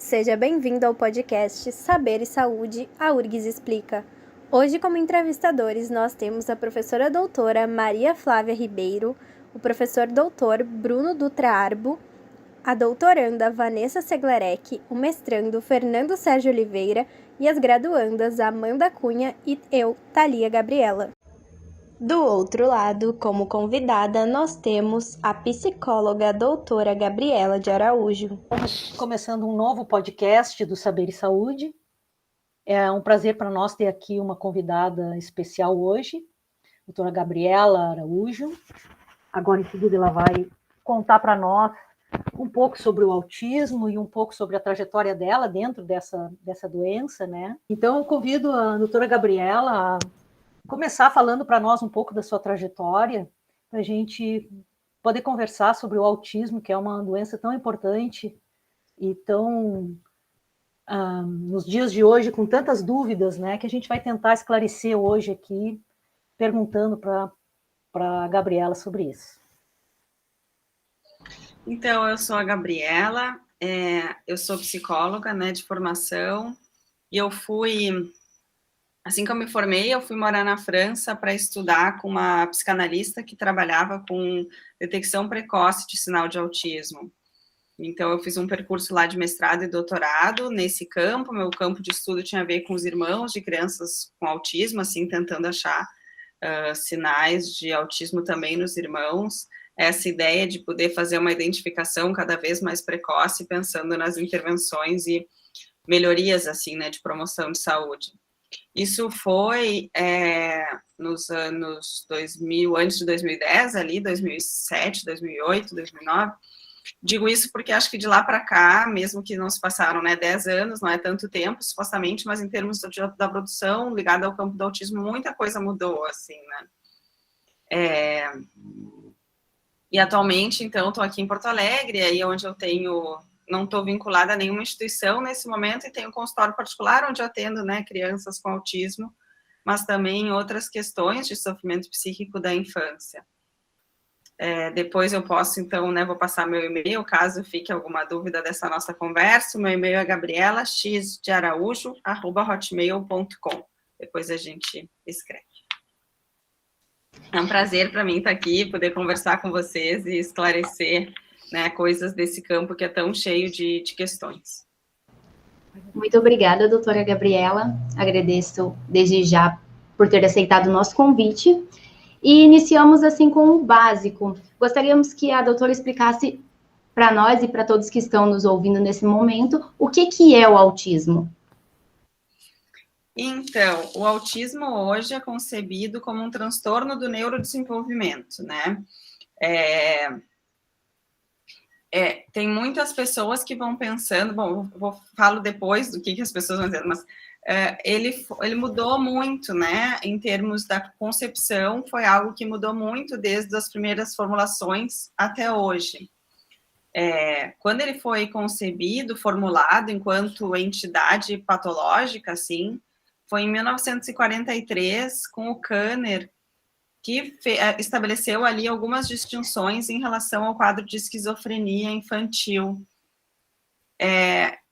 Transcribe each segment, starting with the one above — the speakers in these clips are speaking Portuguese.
Seja bem-vindo ao podcast Saber e Saúde, a URGS Explica. Hoje, como entrevistadores, nós temos a professora doutora Maria Flávia Ribeiro, o professor doutor Bruno Dutra Arbo, a doutoranda Vanessa Seglarec, o mestrando Fernando Sérgio Oliveira e as graduandas Amanda Cunha e eu, Thalia Gabriela. Do outro lado, como convidada, nós temos a psicóloga doutora Gabriela de Araújo. Estamos começando um novo podcast do Saber e Saúde. É um prazer para nós ter aqui uma convidada especial hoje, a doutora Gabriela Araújo. Agora, em seguida, ela vai contar para nós um pouco sobre o autismo e um pouco sobre a trajetória dela dentro dessa doença, né? Então, eu convido a doutora Gabriela a começar falando para nós um pouco da sua trajetória, para a gente poder conversar sobre o autismo, que é uma doença tão importante e tão, nos dias de hoje, com tantas dúvidas, né, que a gente vai tentar esclarecer hoje aqui, perguntando para a Gabriela sobre isso. Então, eu sou a Gabriela, eu sou psicóloga, né, de formação, e eu fui, assim que eu me formei, eu fui morar na França para estudar com uma psicanalista que trabalhava com detecção precoce de sinal de autismo. Então, eu fiz um percurso lá de mestrado e doutorado nesse campo. Meu campo de estudo tinha a ver com os irmãos de crianças com autismo, assim, tentando achar sinais de autismo também nos irmãos. Essa ideia de poder fazer uma identificação cada vez mais precoce, pensando nas intervenções e melhorias, assim, né, de promoção de saúde. Isso foi nos anos 2000, antes de 2010, ali, 2007, 2008, 2009. Digo isso porque acho que de lá para cá, mesmo que não se passaram, né, 10 anos, não é tanto tempo, supostamente, mas em termos da produção ligada ao campo do autismo, muita coisa mudou, assim, né. E atualmente, então, estou aqui em Porto Alegre, aí onde eu não estou vinculada a nenhuma instituição nesse momento, e tenho um consultório particular onde eu atendo, né, crianças com autismo, mas também outras questões de sofrimento psíquico da infância. Depois eu posso, então, né, vou passar meu e-mail, caso fique alguma dúvida dessa nossa conversa. O meu e-mail é gabrielaxdearaújo@hotmail.com. Depois a gente escreve. É um prazer para mim estar aqui, poder conversar com vocês e esclarecer, né, coisas desse campo que é tão cheio de questões. Muito obrigada, doutora Gabriela. Agradeço desde já por ter aceitado o nosso convite. E iniciamos assim com o básico. Gostaríamos que a doutora explicasse para nós e para todos que estão nos ouvindo nesse momento o que é o autismo. Então, o autismo hoje é concebido como um transtorno do neurodesenvolvimento, né? Tem muitas pessoas que vão pensando, bom, falo depois do que as pessoas vão dizer, mas ele mudou muito, né, em termos da concepção, foi algo que mudou muito desde as primeiras formulações até hoje. Quando ele foi concebido, formulado enquanto entidade patológica, assim, foi em 1943, com o Kanner, que estabeleceu ali algumas distinções em relação ao quadro de esquizofrenia infantil.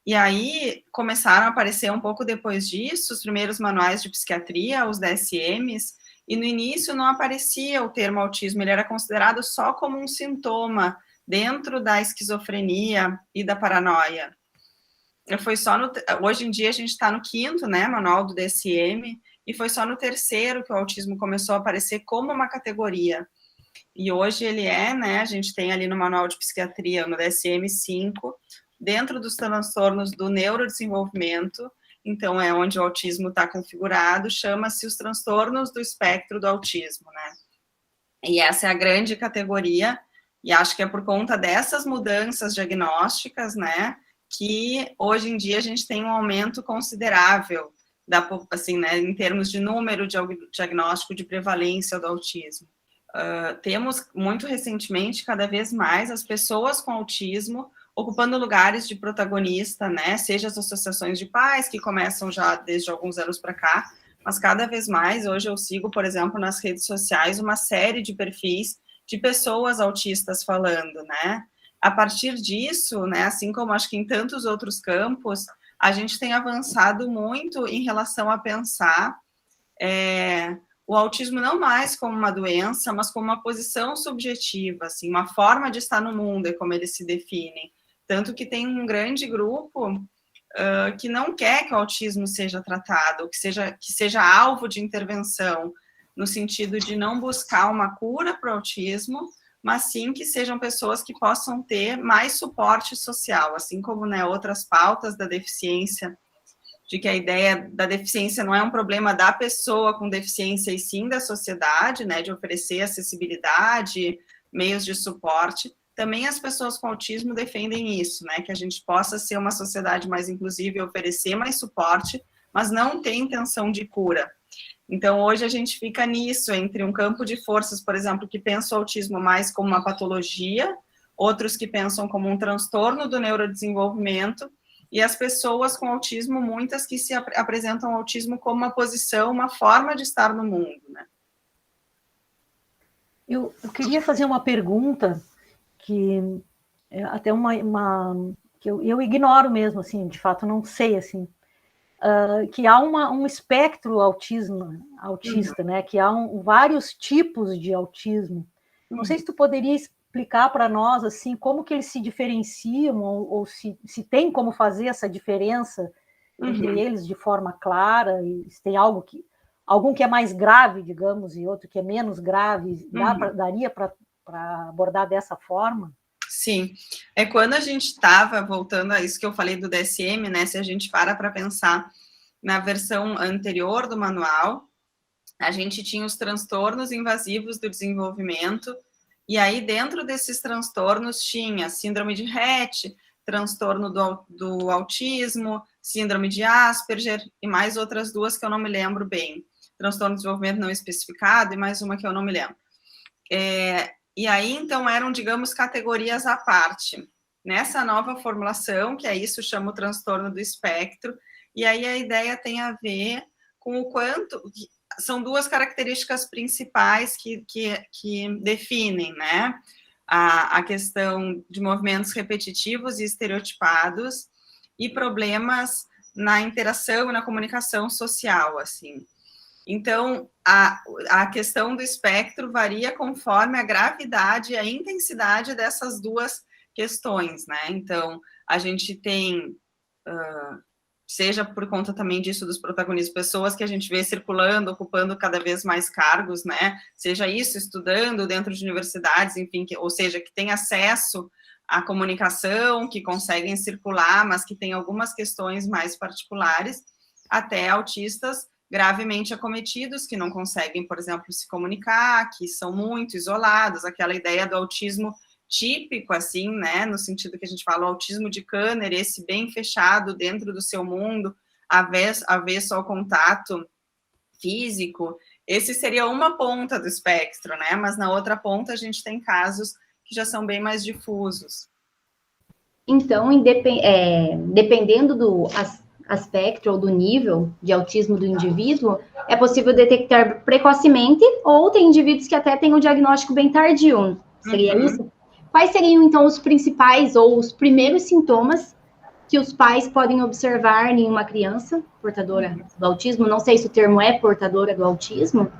E aí começaram a aparecer um pouco depois disso os primeiros manuais de psiquiatria, os DSMs, e no início não aparecia o termo autismo, ele era considerado só como um sintoma dentro da esquizofrenia e da paranoia. Hoje em dia a gente está no 5º, né, manual do DSM, e foi só no 3º que o autismo começou a aparecer como uma categoria. E hoje ele né, a gente tem ali no manual de psiquiatria, no DSM-5, dentro dos transtornos do neurodesenvolvimento, então é onde o autismo está configurado, chama-se os transtornos do espectro do autismo, né? E essa é a grande categoria, e acho que é por conta dessas mudanças diagnósticas, né, que hoje em dia a gente tem um aumento considerável, assim, né, em termos de número de diagnóstico de prevalência do autismo. Temos, muito recentemente, cada vez mais, as pessoas com autismo ocupando lugares de protagonista, né, seja as associações de pais, que começam já desde alguns anos para cá, mas cada vez mais, hoje eu sigo, por exemplo, nas redes sociais, uma série de perfis de pessoas autistas falando, né, a partir disso, né, assim como acho que em tantos outros campos, a gente tem avançado muito em relação a pensar o autismo não mais como uma doença, mas como uma posição subjetiva, assim, uma forma de estar no mundo, é como eles se definem. Tanto que tem um grande grupo que não quer que o autismo seja tratado, que seja alvo de intervenção, no sentido de não buscar uma cura para o autismo, mas sim que sejam pessoas que possam ter mais suporte social, assim como, né, outras pautas da deficiência, de que a ideia da deficiência não é um problema da pessoa com deficiência, e sim da sociedade, né, de oferecer acessibilidade, meios de suporte. Também as pessoas com autismo defendem isso, né, que a gente possa ser uma sociedade mais inclusiva e oferecer mais suporte, mas não tem intenção de cura. Então, hoje a gente fica nisso, entre um campo de forças, por exemplo, que pensa o autismo mais como uma patologia, outros que pensam como um transtorno do neurodesenvolvimento, e as pessoas com autismo, muitas que se apresentam ao autismo como uma posição, uma forma de estar no mundo, né? Eu queria fazer uma pergunta que é até que eu ignoro mesmo, assim, de fato não sei, assim, que há um espectro autista, né? Que há vários tipos de autismo. Não sei se tu poderia explicar para nós, assim, como que eles se diferenciam, ou se tem como fazer essa diferença entre eles de forma clara, e se tem algum que é mais grave, digamos, e outro que é menos grave, daria para abordar dessa forma? Sim, quando a gente estava, voltando a isso que eu falei do DSM, né, se a gente para pensar na versão anterior do manual, a gente tinha os transtornos invasivos do desenvolvimento, e aí dentro desses transtornos tinha síndrome de Rett, transtorno do autismo, síndrome de Asperger, e mais outras duas que eu não me lembro bem, transtorno de desenvolvimento não especificado, e mais uma que eu não me lembro. E aí, então, eram, digamos, categorias à parte. Nessa nova formulação, que é isso, chama o transtorno do espectro, e aí a ideia tem a ver com o quanto... São duas características principais que definem, né? A questão de movimentos repetitivos e estereotipados e problemas na interação e na comunicação social, assim. Então, a questão do espectro varia conforme a gravidade e a intensidade dessas duas questões, né? Então, a gente tem, seja por conta também disso dos protagonistas, pessoas que a gente vê circulando, ocupando cada vez mais cargos, né? Seja isso, estudando dentro de universidades, enfim, ou seja, que tem acesso à comunicação, que conseguem circular, mas que tem algumas questões mais particulares, até autistas gravemente acometidos, que não conseguem, por exemplo, se comunicar, que são muito isolados, aquela ideia do autismo típico, assim, né, no sentido que a gente fala, o autismo de Kanner, esse bem fechado dentro do seu mundo, avesso ao contato físico, esse seria uma ponta do espectro, né, mas na outra ponta a gente tem casos que já são bem mais difusos. Então, dependendo do aspecto ou do nível de autismo do indivíduo, é possível detectar precocemente, ou tem indivíduos que até têm um diagnóstico bem tardio. Seria isso? Quais seriam, então, os principais ou os primeiros sintomas que os pais podem observar em uma criança portadora do autismo? Não sei se o termo é portadora do autismo.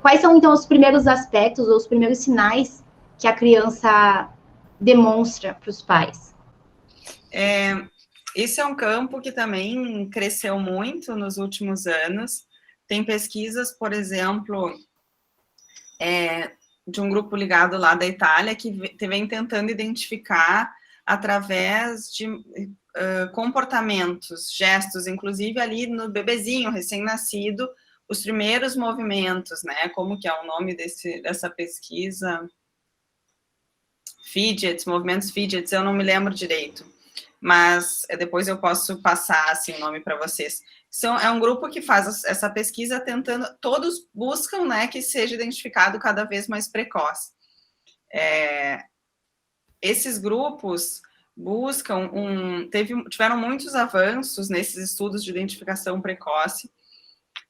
Quais são, então, os primeiros aspectos ou os primeiros sinais que a criança demonstra para os pais? Esse é um campo que também cresceu muito nos últimos anos. Tem pesquisas, por exemplo, de um grupo ligado lá da Itália, que vem tentando identificar através de comportamentos, gestos, inclusive ali no bebezinho recém-nascido, os primeiros movimentos, né? Como que é o nome dessa pesquisa? Fidgets, movimentos fidgets, eu não me lembro direito, mas depois eu posso passar assim, o nome para vocês. É um grupo que faz essa pesquisa tentando, todos buscam, né, que seja identificado cada vez mais precoce. Esses grupos buscam, tiveram muitos avanços nesses estudos de identificação precoce,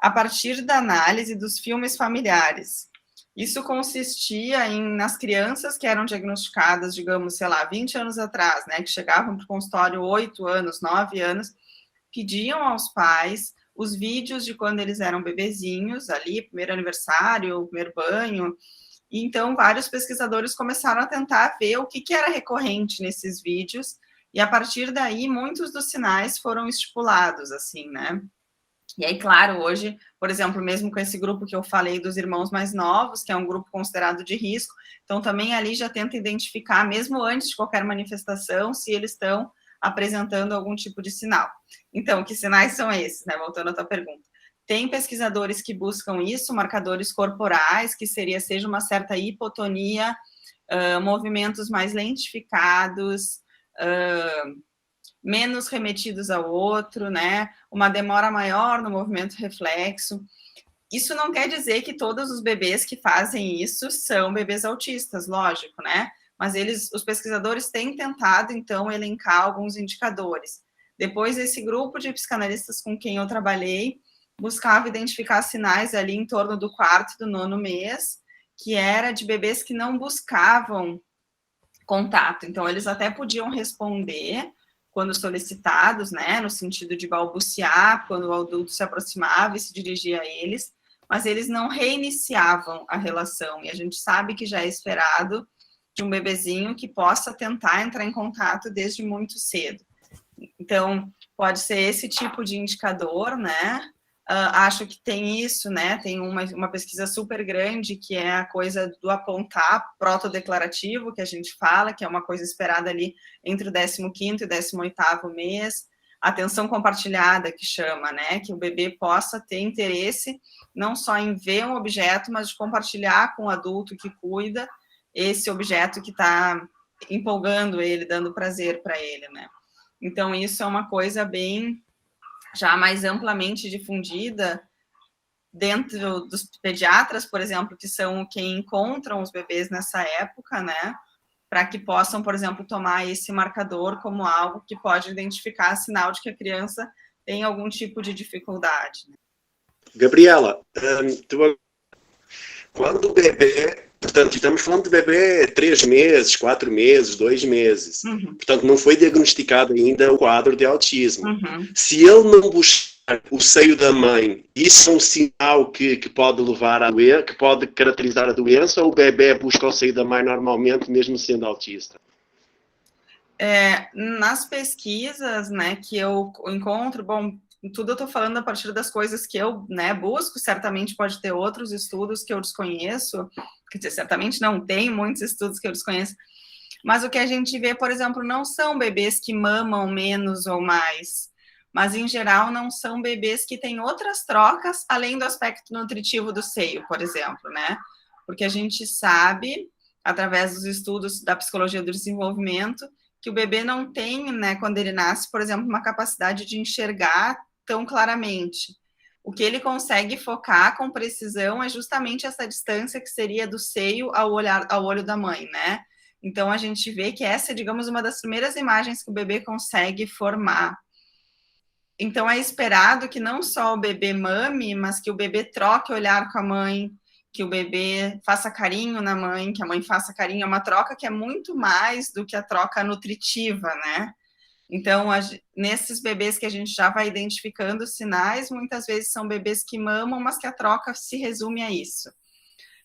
a partir da análise dos filmes familiares. Isso consistia nas crianças que eram diagnosticadas, digamos, sei lá, 20 anos atrás, né, que chegavam para o consultório 8 anos, 9 anos, pediam aos pais os vídeos de quando eles eram bebezinhos, ali, primeiro aniversário, primeiro banho. E então, vários pesquisadores começaram a tentar ver o que era recorrente nesses vídeos, e a partir daí, muitos dos sinais foram estipulados, assim, né? E aí, claro, hoje, por exemplo, mesmo com esse grupo que eu falei dos irmãos mais novos, que é um grupo considerado de risco, então também ali já tenta identificar, mesmo antes de qualquer manifestação, se eles estão apresentando algum tipo de sinal. Então, que sinais são esses, né? Voltando à tua pergunta. Tem pesquisadores que buscam isso, marcadores corporais, que seja uma certa hipotonia, movimentos mais lentificados, menos remetidos ao outro, né? Uma demora maior no movimento reflexo. Isso não quer dizer que todos os bebês que fazem isso são bebês autistas, lógico, né? Mas os pesquisadores têm tentado, então, elencar alguns indicadores. Depois, esse grupo de psicanalistas com quem eu trabalhei buscava identificar sinais ali em torno do 4º e do 9º mês, que era de bebês que não buscavam contato. Então, eles até podiam responder quando solicitados, né, no sentido de balbuciar, quando o adulto se aproximava e se dirigia a eles, mas eles não reiniciavam a relação, e a gente sabe que já é esperado de um bebezinho que possa tentar entrar em contato desde muito cedo. Então, pode ser esse tipo de indicador, né? Acho que tem isso, né? Tem uma pesquisa super grande, que é a coisa do apontar protodeclarativo, que a gente fala, que é uma coisa esperada ali entre o 15º e o 18º mês. Atenção compartilhada, que chama, né? Que o bebê possa ter interesse não só em ver um objeto, mas de compartilhar com o adulto que cuida esse objeto que está empolgando ele, dando prazer para ele, né? Então, isso é uma coisa bem já mais amplamente difundida dentro dos pediatras, por exemplo, que são quem encontram os bebês nessa época, né? Para que possam, por exemplo, tomar esse marcador como algo que pode identificar sinal de que a criança tem algum tipo de dificuldade. Gabriela, quando o bebê, portanto, estamos falando de bebê 3 meses, 4 meses, 2 meses, portanto, não foi diagnosticado ainda o quadro de autismo. Se ele não buscar o seio da mãe, isso é um sinal que pode levar a doença, que pode caracterizar a doença, ou o bebê busca o seio da mãe normalmente, mesmo sendo autista? Nas pesquisas, né, que eu encontro, bom, tudo eu estou falando a partir das coisas que eu, né, busco, certamente pode ter outros estudos que eu desconheço, quer dizer, certamente não tem muitos estudos que eu desconheço, mas o que a gente vê, por exemplo, não são bebês que mamam menos ou mais, mas, em geral, não são bebês que têm outras trocas, além do aspecto nutritivo do seio, por exemplo, né? Porque a gente sabe, através dos estudos da psicologia do desenvolvimento, que o bebê não tem, né, quando ele nasce, por exemplo, uma capacidade de enxergar tão claramente. O que ele consegue focar com precisão é justamente essa distância que seria do seio ao olho da mãe, né? Então, a gente vê que essa é, digamos, uma das primeiras imagens que o bebê consegue formar. Então, é esperado que não só o bebê mame, mas que o bebê troque olhar com a mãe, que o bebê faça carinho na mãe, que a mãe faça carinho. É uma troca que é muito mais do que a troca nutritiva, né? Então, nesses bebês que a gente já vai identificando os sinais, muitas vezes são bebês que mamam, mas que a troca se resume a isso.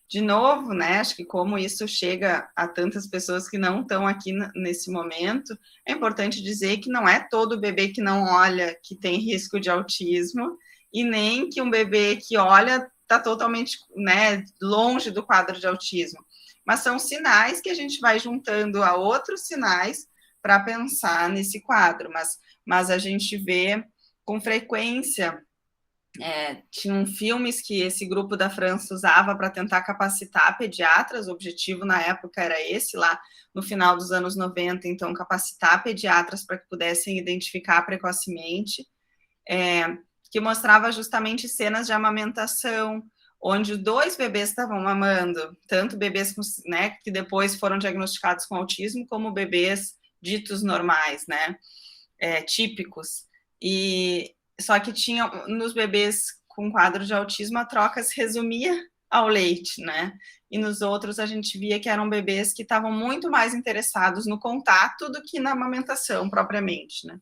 De novo, né, acho que como isso chega a tantas pessoas que não estão aqui nesse momento, é importante dizer que não é todo bebê que não olha que tem risco de autismo, e nem que um bebê que olha está totalmente, né, longe do quadro de autismo. Mas são sinais que a gente vai juntando a outros sinais para pensar nesse quadro, mas a gente vê com frequência. Tinham filmes que esse grupo da França usava para tentar capacitar pediatras, o objetivo na época era esse, lá no final dos anos 90, então capacitar pediatras para que pudessem identificar precocemente, que mostrava justamente cenas de amamentação, onde 2 bebês estavam mamando, tanto bebês com, né, que depois foram diagnosticados com autismo, como bebês ditos normais, né, típicos, e só que tinha, nos bebês com quadro de autismo, a troca se resumia ao leite, né? E nos outros a gente via que eram bebês que estavam muito mais interessados no contato do que na amamentação propriamente, né?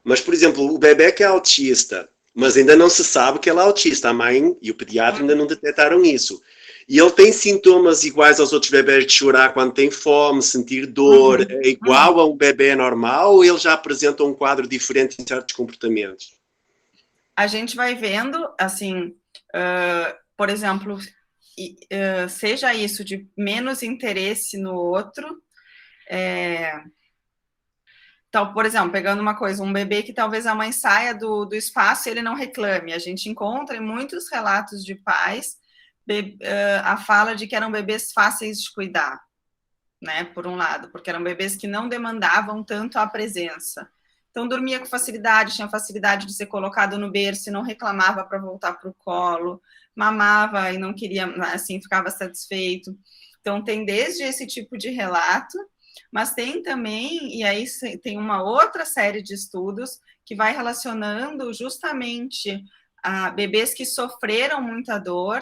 Mas, por exemplo, o bebê que é autista, mas ainda não se sabe que ele é autista, a mãe e o pediatra ainda não detectaram isso. E ele tem sintomas iguais aos outros bebés de chorar quando tem fome, sentir dor, é igual a um bebê normal, ou ele já apresenta um quadro diferente em certos comportamentos? A gente vai vendo, assim, por exemplo, seja isso de menos interesse no outro, então, por exemplo, pegando uma coisa, um bebê que talvez a mãe saia do espaço e ele não reclame. A gente encontra em muitos relatos de pais a fala de que eram bebês fáceis de cuidar, né, por um lado, porque eram bebês que não demandavam tanto a presença. Então, dormia com facilidade, tinha facilidade de ser colocado no berço e não reclamava para voltar para o colo, mamava e não queria, assim, ficava satisfeito. Então, tem desde esse tipo de relato, mas tem também, e aí tem uma outra série de estudos que vai relacionando justamente a bebês que sofreram muita dor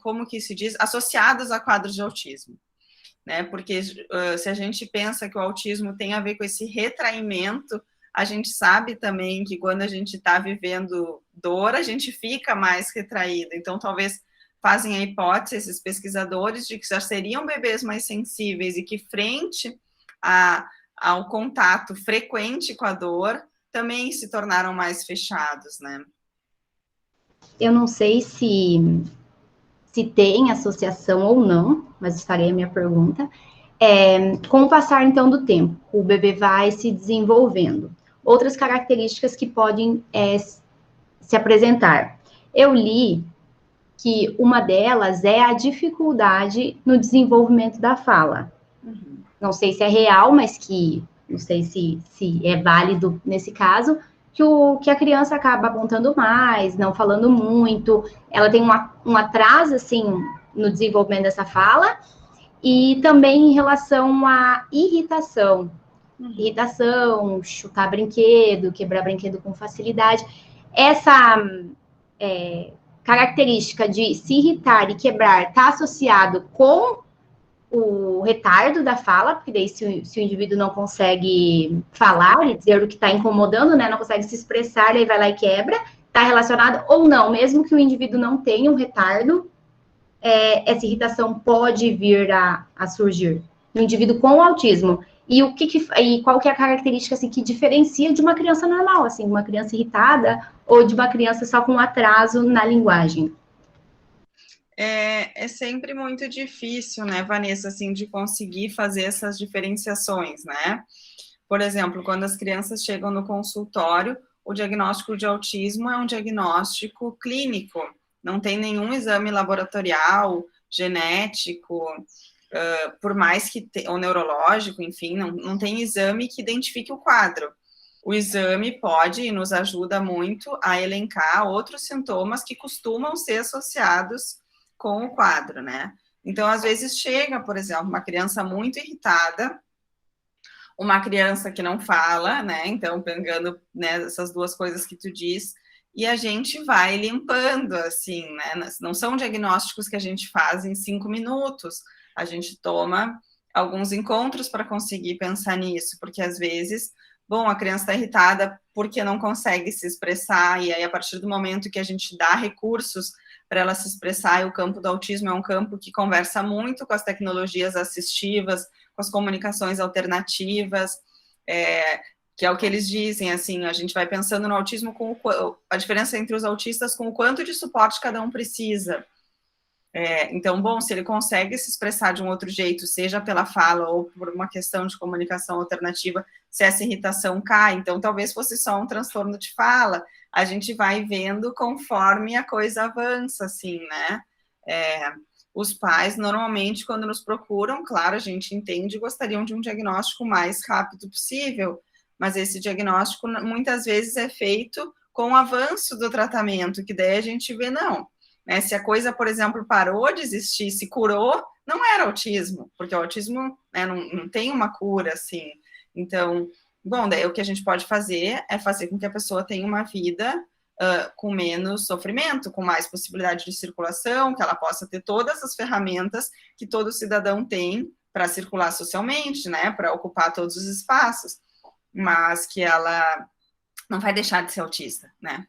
como que se diz, associados a quadros de autismo. Né? Porque se a gente pensa que o autismo tem a ver com esse retraimento, a gente sabe também que quando a gente está vivendo dor, a gente fica mais retraído. Então, talvez fazem a hipótese, esses pesquisadores, de que já seriam bebês mais sensíveis e que, frente ao contato frequente com a dor, também se tornaram mais fechados, né? Eu não sei se tem associação ou não, mas farei a minha pergunta. Com o passar, então, do tempo, o bebê vai se desenvolvendo. Outras características que podem se apresentar. Eu li que uma delas é a dificuldade no desenvolvimento da fala. Não sei se é real, mas não sei se é válido nesse caso, que a criança acaba apontando mais, não falando muito, ela tem um atraso, assim, no desenvolvimento dessa fala, e também em relação à irritação. Irritação, chutar brinquedo, quebrar brinquedo com facilidade. Essa característica de se irritar e quebrar está associado com o retardo da fala, porque daí se o indivíduo não consegue falar e dizer o que está incomodando, né, não consegue se expressar, aí vai lá e quebra, está relacionado ou não, mesmo que o indivíduo não tenha um retardo, essa irritação pode vir a surgir no indivíduo com autismo. E qual que é a característica assim, que diferencia de uma criança normal, assim, uma criança irritada ou de uma criança só com atraso na linguagem? É sempre muito difícil, né, Vanessa, assim, de conseguir fazer essas diferenciações, né? Por exemplo, quando as crianças chegam no consultório, o diagnóstico de autismo é um diagnóstico clínico, não tem nenhum exame laboratorial, genético, por mais que ou neurológico, enfim, não tem exame que identifique o quadro. O exame pode e nos ajuda muito a elencar outros sintomas que costumam ser associados com o quadro, né? Então, às vezes chega, por exemplo, uma criança muito irritada, uma criança que não fala, né? Então, pegando, né, essas duas coisas que tu diz, e a gente vai limpando, assim, né? Não são diagnósticos que a gente faz em 5 minutos, a gente toma alguns encontros para conseguir pensar nisso, porque às vezes, bom, a criança está irritada porque não consegue se expressar, e aí a partir do momento que a gente dá recursos para ela se expressar, e o campo do autismo é um campo que conversa muito com as tecnologias assistivas, com as comunicações alternativas, que é o que eles dizem, assim, a gente vai pensando no autismo com a diferença entre os autistas com o quanto de suporte cada um precisa. Então, bom, se ele consegue se expressar de um outro jeito, seja pela fala ou por uma questão de comunicação alternativa, se essa irritação cai, então talvez fosse só um transtorno de fala, a gente vai vendo conforme a coisa avança, assim, né? Os pais, normalmente, quando nos procuram, claro, a gente entende, gostariam de um diagnóstico o mais rápido possível, mas esse diagnóstico muitas vezes é feito com o avanço do tratamento, que daí a gente vê, não, né? Se a coisa, por exemplo, parou de existir, se curou, não era autismo, porque o autismo, né, não tem uma cura, assim. Então, bom, daí o que a gente pode fazer é fazer com que a pessoa tenha uma vida com menos sofrimento, com mais possibilidade de circulação, que ela possa ter todas as ferramentas que todo cidadão tem para circular socialmente, né, para ocupar todos os espaços, mas que ela não vai deixar de ser autista, né?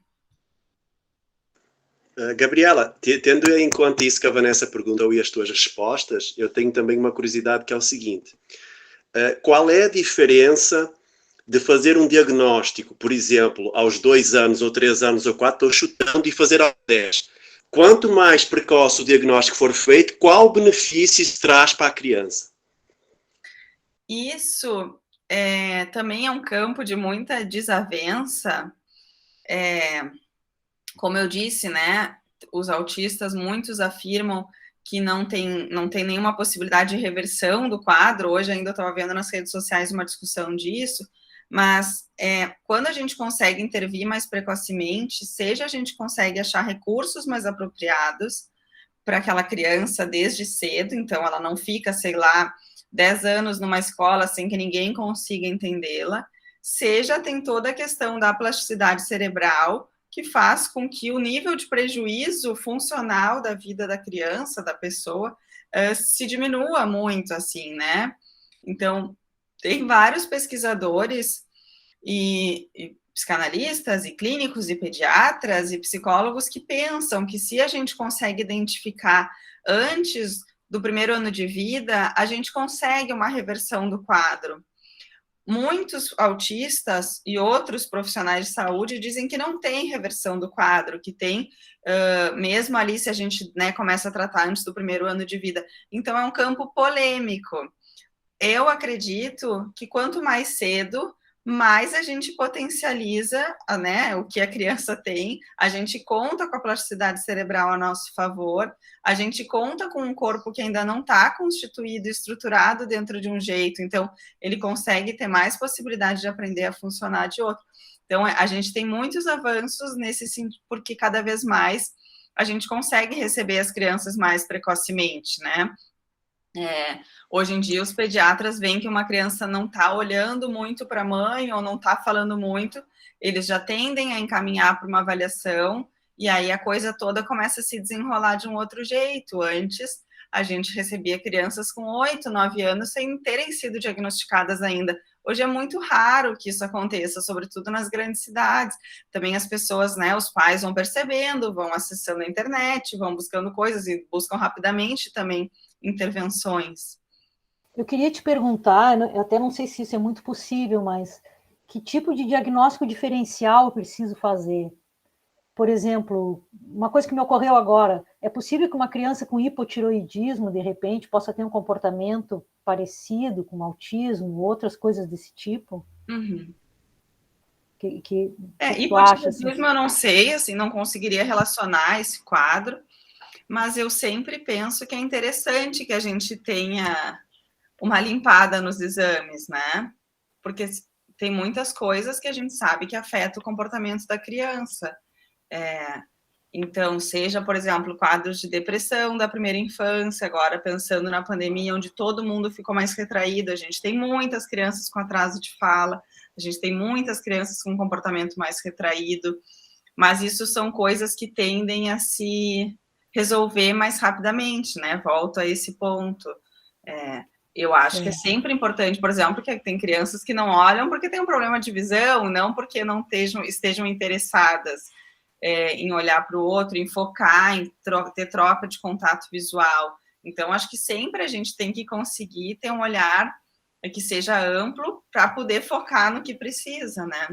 Gabriela, tendo em conta isso que a Vanessa perguntou e as tuas respostas, eu tenho também uma curiosidade que é o seguinte. Qual é a diferença de fazer um diagnóstico, por exemplo, aos 2 anos, ou 3 anos, ou 4, estou chutando, e fazer aos 10? Quanto mais precoce o diagnóstico for feito, qual benefício se traz para a criança? Isso também é um campo de muita desavença. Como eu disse, né, os autistas, muitos afirmam que não tem nenhuma possibilidade de reversão do quadro. Hoje ainda eu estava vendo nas redes sociais uma discussão disso, mas quando a gente consegue intervir mais precocemente, seja a gente consegue achar recursos mais apropriados para aquela criança desde cedo, então ela não fica, sei lá, 10 anos numa escola sem que ninguém consiga entendê-la, seja tem toda a questão da plasticidade cerebral, que faz com que o nível de prejuízo funcional da vida da criança, da pessoa, se diminua muito, assim, né? Então, tem vários pesquisadores e psicanalistas, e clínicos, e pediatras, e psicólogos que pensam que se a gente consegue identificar antes do primeiro ano de vida, a gente consegue uma reversão do quadro. Muitos autistas e outros profissionais de saúde dizem que não tem reversão do quadro, que tem, mesmo ali, se a gente, né, começa a tratar antes do primeiro ano de vida. Então, é um campo polêmico. Eu acredito que quanto mais cedo, mais a gente potencializa, né, o que a criança tem, a gente conta com a plasticidade cerebral a nosso favor, a gente conta com um corpo que ainda não está constituído e estruturado dentro de um jeito, então ele consegue ter mais possibilidade de aprender a funcionar de outro. Então, a gente tem muitos avanços nesse sentido, porque cada vez mais a gente consegue receber as crianças mais precocemente, né? Hoje em dia, os pediatras veem que uma criança não está olhando muito para a mãe ou não está falando muito, eles já tendem a encaminhar para uma avaliação, e aí a coisa toda começa a se desenrolar de um outro jeito. Antes, a gente recebia crianças com 8, 9 anos sem terem sido diagnosticadas ainda. Hoje é muito raro que isso aconteça, sobretudo nas grandes cidades. Também as pessoas, né, os pais vão percebendo, vão acessando a internet, vão buscando coisas e buscam rapidamente também intervenções. Eu queria te perguntar, eu até não sei se isso é muito possível, mas que tipo de diagnóstico diferencial eu preciso fazer? Por exemplo, uma coisa que me ocorreu agora, é possível que uma criança com hipotiroidismo, de repente, possa ter um comportamento parecido com autismo, outras coisas desse tipo? Uhum. Hipotiroidismo assim? Eu não sei, assim, não conseguiria relacionar esse quadro, mas eu sempre penso que é interessante que a gente tenha uma limpada nos exames, né? Porque tem muitas coisas que a gente sabe que afetam o comportamento da criança. Então, seja, por exemplo, quadros de depressão da primeira infância, agora pensando na pandemia, onde todo mundo ficou mais retraído, a gente tem muitas crianças com atraso de fala, a gente tem muitas crianças com comportamento mais retraído, mas isso são coisas que tendem a se resolver mais rapidamente, né? Volto a esse ponto. Eu acho que é sempre importante, por exemplo, que tem crianças que não olham porque tem um problema de visão, não porque não estejam interessadas em olhar para o outro, em focar, em ter troca de contato visual. Então, acho que sempre a gente tem que conseguir ter um olhar que seja amplo para poder focar no que precisa, né?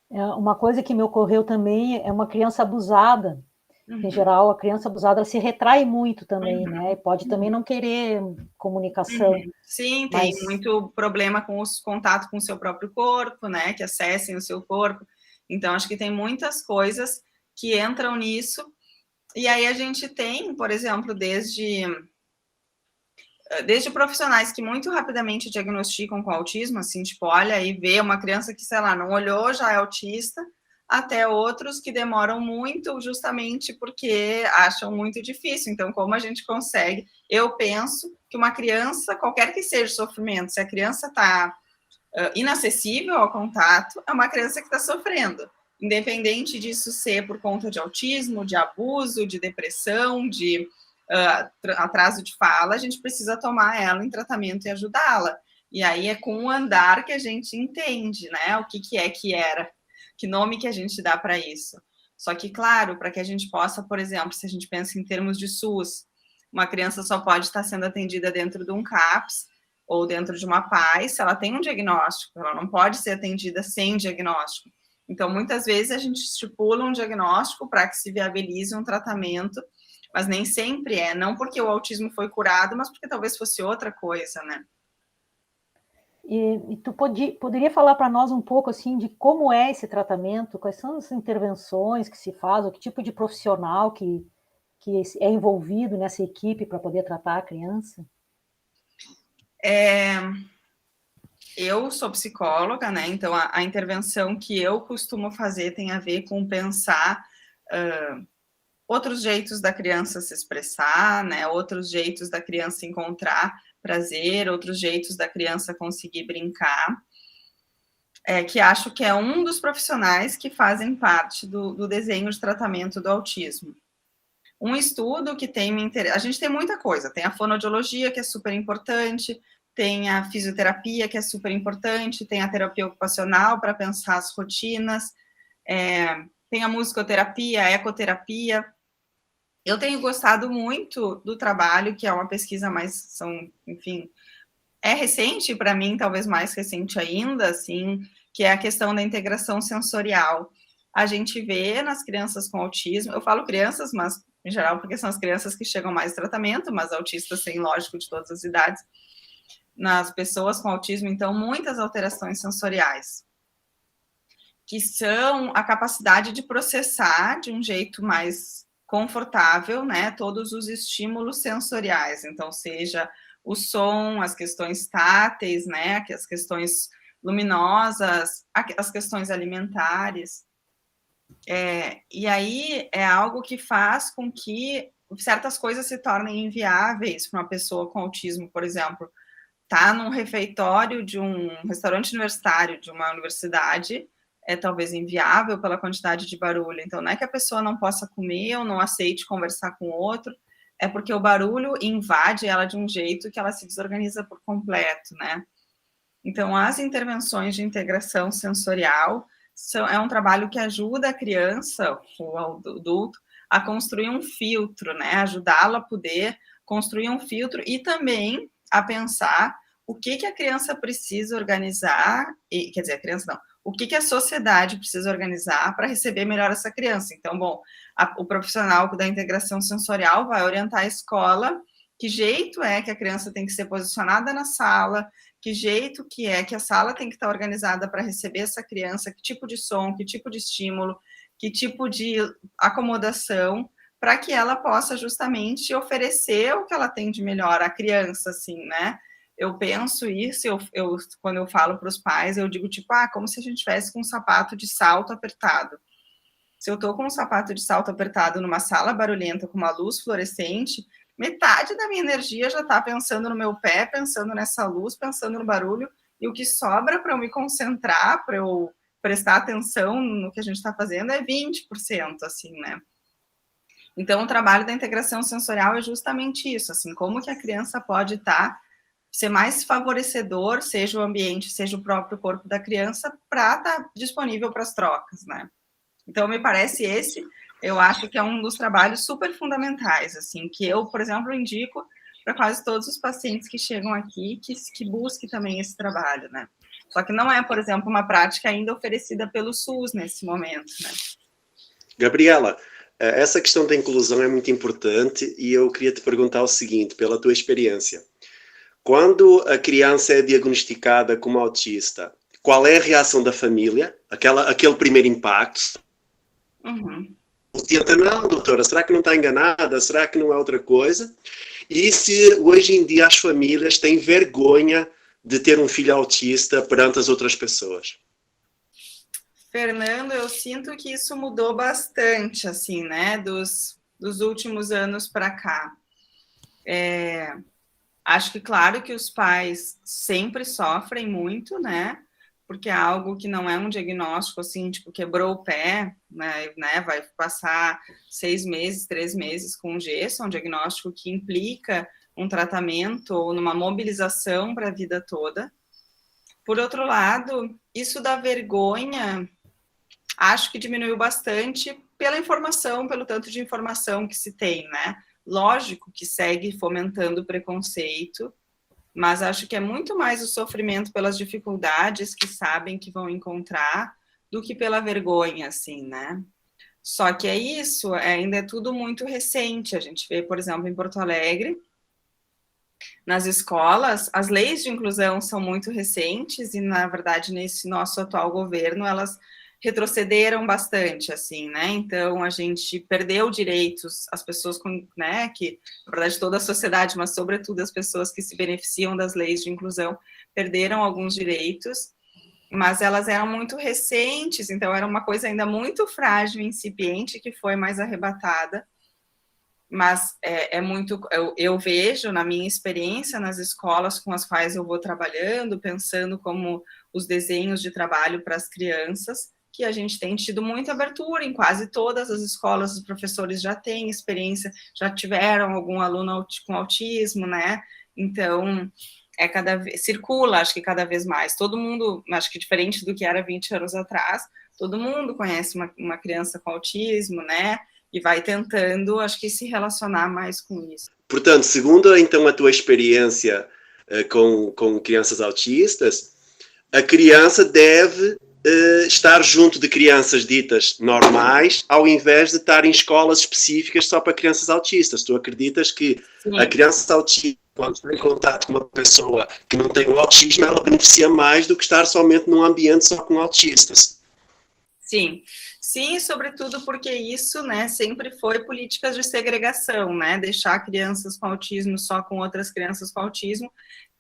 Uma coisa que me ocorreu também é uma criança abusada. Em geral, a criança abusada ela se retrai muito também, né? Pode também não querer comunicação. Sim, tem muito problema com o contato com o seu próprio corpo, né? Que acessem o seu corpo. Então, acho que tem muitas coisas que entram nisso. E aí a gente tem, por exemplo, desde profissionais que muito rapidamente diagnosticam com autismo, assim, tipo, olha e vê uma criança que, sei lá, não olhou, já é autista, até outros que demoram muito justamente porque acham muito difícil. Então, como a gente consegue? Eu penso que uma criança, qualquer que seja o sofrimento, se a criança está inacessível ao contato, é uma criança que está sofrendo. independente disso ser por conta de autismo, de abuso, de depressão, de atraso de fala, a gente precisa tomar ela em tratamento e ajudá-la. E aí é com o andar que a gente entende, né, o que era, que nome que a gente dá para isso. Só que, claro, para que a gente possa, por exemplo, se a gente pensa em termos de SUS, uma criança só pode estar sendo atendida dentro de um CAPS ou dentro de uma PAI se ela tem um diagnóstico, ela não pode ser atendida sem diagnóstico. Então, muitas vezes a gente estipula um diagnóstico para que se viabilize um tratamento, mas nem sempre é, não porque o autismo foi curado, mas porque talvez fosse outra coisa, né? E tu poderia falar para nós um pouco, assim, de como é esse tratamento, quais são as intervenções que se faz, ou que tipo de profissional que é envolvido nessa equipe para poder tratar a criança? Eu sou psicóloga, né? Então a intervenção que eu costumo fazer tem a ver com pensar outros jeitos da criança se expressar, né? Outros jeitos da criança encontrar prazer, outros jeitos da criança conseguir brincar, que acho que é um dos profissionais que fazem parte do desenho de tratamento do autismo. Um estudo que tem me interessa, a gente tem muita coisa, tem a fonoaudiologia, que é super importante, tem a fisioterapia, que é super importante, tem a terapia ocupacional para pensar as rotinas, tem a musicoterapia, a ecoterapia. Eu tenho gostado muito do trabalho, que é uma pesquisa mais, enfim, é recente para mim, talvez mais recente ainda, assim, que é a questão da integração sensorial. A gente vê nas crianças com autismo, eu falo crianças, mas em geral porque são as crianças que chegam mais em tratamento, mas autistas têm, lógico, de todas as idades, nas pessoas com autismo, então, muitas alterações sensoriais, que são a capacidade de processar de um jeito mais confortável, né, todos os estímulos sensoriais, então, seja o som, as questões táteis, né, as questões luminosas, as questões alimentares, e aí é algo que faz com que certas coisas se tornem inviáveis para uma pessoa com autismo, por exemplo, tá num refeitório de um restaurante universitário de uma universidade, é talvez inviável pela quantidade de barulho, então não é que a pessoa não possa comer ou não aceite conversar com o outro, é porque o barulho invade ela de um jeito que ela se desorganiza por completo, né? Então, as intervenções de integração sensorial é um trabalho que ajuda a criança, o adulto, a construir um filtro, né? Ajudá-la a poder construir um filtro e também a pensar o que a criança precisa organizar, quer dizer, a criança não, o que a sociedade precisa organizar para receber melhor essa criança. Então, bom, o profissional da integração sensorial vai orientar a escola que jeito é que a criança tem que ser posicionada na sala, que jeito que é que a sala tem que estar organizada para receber essa criança, que tipo de som, que tipo de estímulo, que tipo de acomodação, para que ela possa justamente oferecer o que ela tem de melhor à criança, assim, né? Eu penso isso, quando eu falo para os pais, eu digo, tipo, como se a gente tivesse com um sapato de salto apertado. Se eu estou com um sapato de salto apertado numa sala barulhenta com uma luz fluorescente, metade da minha energia já está pensando no meu pé, pensando nessa luz, pensando no barulho, e o que sobra para eu me concentrar, para eu prestar atenção no que a gente está fazendo é 20%, assim, né? Então, o trabalho da integração sensorial é justamente isso, assim, como que a criança pode ser mais favorecedor, seja o ambiente, seja o próprio corpo da criança, para estar disponível para as trocas, né? Então, me parece eu acho que é um dos trabalhos super fundamentais, assim, que eu, por exemplo, indico para quase todos os pacientes que chegam aqui, que busque também esse trabalho, né? Só que não é, por exemplo, uma prática ainda oferecida pelo SUS nesse momento, né? Gabriela, essa questão da inclusão é muito importante e eu queria te perguntar o seguinte, pela tua experiência. Quando a criança é diagnosticada como autista, qual é a reação da família? Aquele primeiro impacto? Uhum. Tenta, não, doutora, será que não está enganada? Será que não é outra coisa? E se hoje em dia as famílias têm vergonha de ter um filho autista perante as outras pessoas? Fernando, eu sinto que isso mudou bastante, assim, né, dos últimos anos para cá. Acho que, claro, que os pais sempre sofrem muito, né, porque é algo que não é um diagnóstico, assim, tipo, quebrou o pé, né, vai passar 6 meses, 3 meses com gesso, é um diagnóstico que implica um tratamento ou numa mobilização para a vida toda. Por outro lado, isso da vergonha, acho que diminuiu bastante pela informação, pelo tanto de informação que se tem, né? Lógico que segue fomentando o preconceito, mas acho que é muito mais o sofrimento pelas dificuldades que sabem que vão encontrar do que pela vergonha, assim, né? Só que é isso, ainda é tudo muito recente. A gente vê, por exemplo, em Porto Alegre, nas escolas, as leis de inclusão são muito recentes e, na verdade, nesse nosso atual governo, elas retrocederam bastante, assim, né? Então, a gente perdeu direitos, as pessoas com, né, que, na verdade, toda a sociedade, mas, sobretudo, as pessoas que se beneficiam das leis de inclusão, perderam alguns direitos, mas elas eram muito recentes, então era uma coisa ainda muito frágil, incipiente, que foi mais arrebatada. Mas eu vejo, na minha experiência, nas escolas com as quais eu vou trabalhando, pensando como os desenhos de trabalho para as crianças, que a gente tem tido muita abertura em quase todas as escolas, os professores já têm experiência, já tiveram algum aluno com autismo, né? Então, circula, acho que cada vez mais. Todo mundo, acho que diferente do que era 20 anos atrás, todo mundo conhece uma criança com autismo, né? E vai tentando, acho que, se relacionar mais com isso. Portanto, segundo, então, a tua experiência com crianças autistas, a criança deve estar junto de crianças ditas normais, ao invés de estar em escolas específicas só para crianças autistas. Tu acreditas que Sim. A criança autista, quando está em contato com uma pessoa que não tem o autismo, ela beneficia mais do que estar somente num ambiente só com autistas? Sim. Sim, sobretudo porque isso, né, sempre foi políticas de segregação, né, deixar crianças com autismo só com outras crianças com autismo,